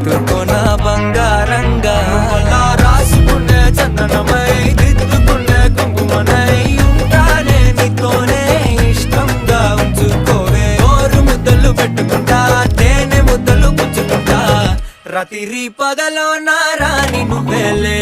ఎత్తుకున్న బంగారంగా రాసుకునే చందనమై దిద్దుకునే కుంకుమనై ఉంటానే నీతోనే ఇష్టంగా ఉంచుకోవే ఓరు ముద్దలు పెట్టుకుంటా తేనె ముద్దలు పుచ్చుకుంటా రాత్రి పగలో నా రాణి నువ్వేలే